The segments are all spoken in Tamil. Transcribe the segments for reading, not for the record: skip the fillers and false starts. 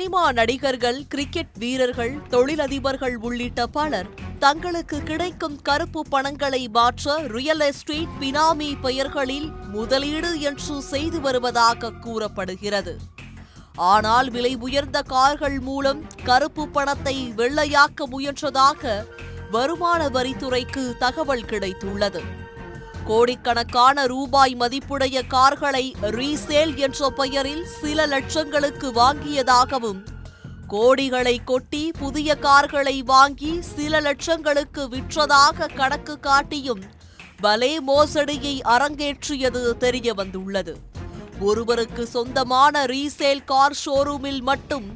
சினிமா நடிகர்கள், கிரிக்கெட் வீரர்கள், தொழிலதிபர்கள் உள்ளிட்ட பலர் தங்களுக்கு கிடைக்கும் கருப்பு பணங்களை மாற்ற ரியல் எஸ்டேட் பினாமி பெயர்களில் முதலீடு என்று செய்து வருவதாக கூறப்படுகிறது. ஆனால் விலை உயர்ந்த கார்கள் மூலம் கருப்பு பணத்தை வெள்ளையாக்க முயன்றதாக வருமான வரித்துறைக்கு தகவல் கிடைத்துள்ளது. கோடிக்கணக்கான ரூபாய் மதிப்புடைய கார்களை ரீசேல் என்ற பெயரில் சில லட்சங்களுக்கு வாங்கியதாகவும், கோடிகளை கொட்டி புதிய கார்களை வாங்கி சில லட்சங்களுக்கு விற்றதாக கணக்கு காட்டியும் பலே மோசடியை அரங்கேற்றியது தெரியவந்துள்ளது. ஒருவருக்கு சொந்தமான ரீசேல் கார் ஷோரூமில் மட்டும்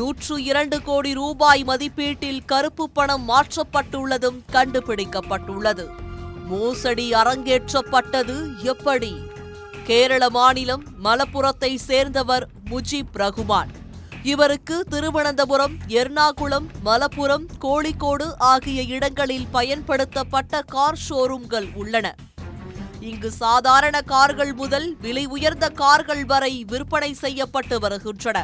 102 கோடி ரூபாய் மதிப்பீட்டில் கருப்பு பணம் மாற்றப்பட்டுள்ளதும் கண்டுபிடிக்கப்பட்டுள்ளது. மோசடி அரங்கேற்றப்பட்டது எப்படி? கேரள மாநிலம் மலப்புரத்தை சேர்ந்தவர் முஜீப் ரகுமான். இவருக்கு திருவனந்தபுரம், எர்ணாகுளம், மலப்புரம், கோழிக்கோடு ஆகிய இடங்களில் பயன்படுத்தப்பட்ட கார் ஷோரூம்கள் உள்ளன. இங்கு சாதாரண கார்கள் முதல் விலை உயர்ந்த கார்கள் வரை விற்பனை செய்யப்பட்டு வருகின்றன.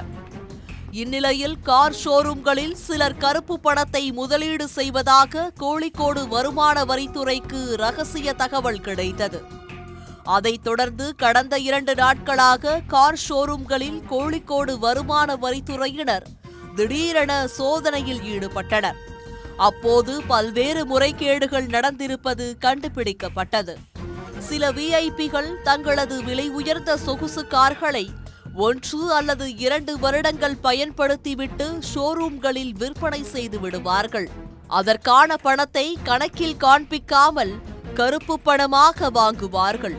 இந்நிலையில் கார் ஷோரூம்களில் சிலர் கருப்பு பணத்தை முதலீடு செய்வதாக கோழிக்கோடு வருமான வரித்துறைக்கு ரகசிய தகவல் கிடைத்தது. அதைத் தொடர்ந்து கடந்த 2 நாட்களாக கார் ஷோரூம்களில் கோழிக்கோடு வருமான வரித்துறையினர் திடீரென சோதனையில் ஈடுபட்டனர். அப்போது பல்வேறு முறைகேடுகள் நடந்திருப்பது கண்டுபிடிக்கப்பட்டது. சில விஐபிகள் தங்களது விலை உயர்ந்த சொகுசு கார்களை 1 அல்லது 2 வருடங்கள் பயன்படுத்திவிட்டு ஷோரூம்களில் விற்பனை செய்து விடுவார்கள். அதற்கான பணத்தை கணக்கில் காண்பிக்காமல் கருப்பு பணமாக வாங்குவார்கள்.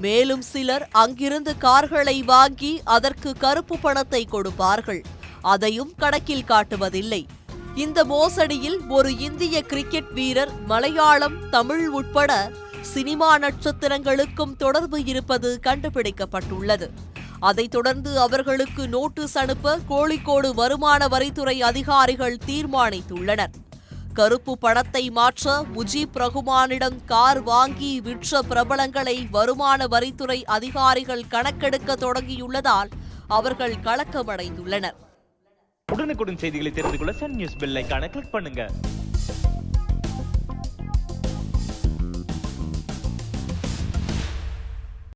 மேலும் சிலர் அங்கிருந்து கார்களை வாங்கி அதற்கு கருப்பு பணத்தை கொடுப்பார்கள். அதையும் கணக்கில் காட்டுவதில்லை. இந்த மோசடியில் ஒரு இந்திய கிரிக்கெட் வீரர், மலையாளம், தமிழ் உட்பட சினிமா நட்சத்திரங்களுக்கும் தொடர்பு இருப்பது கண்டுபிடிக்கப்பட்டுள்ளது. அதைத் தொடர்ந்து அவர்களுக்கு நோட்டீஸ் அனுப்ப கோழிக்கோடு வருமான வரித்துறை அதிகாரிகள் தீர்மானித்துள்ளனர். கருப்பு பணத்தை மாற்ற முஜீப் ரகுமானிடம் கார் வாங்கி விற்ற பிரபலங்களை வருமான வரித்துறை அதிகாரிகள் கணக்கெடுக்க தொடங்கியுள்ளதால் அவர்கள் கலக்கமடைந்துள்ளனர். உடனுக்குடன் செய்திகளை தெரிந்து கொள்ள சன் நியூஸ் பெல் ஐகானை கிளிக் பண்ணுங்க.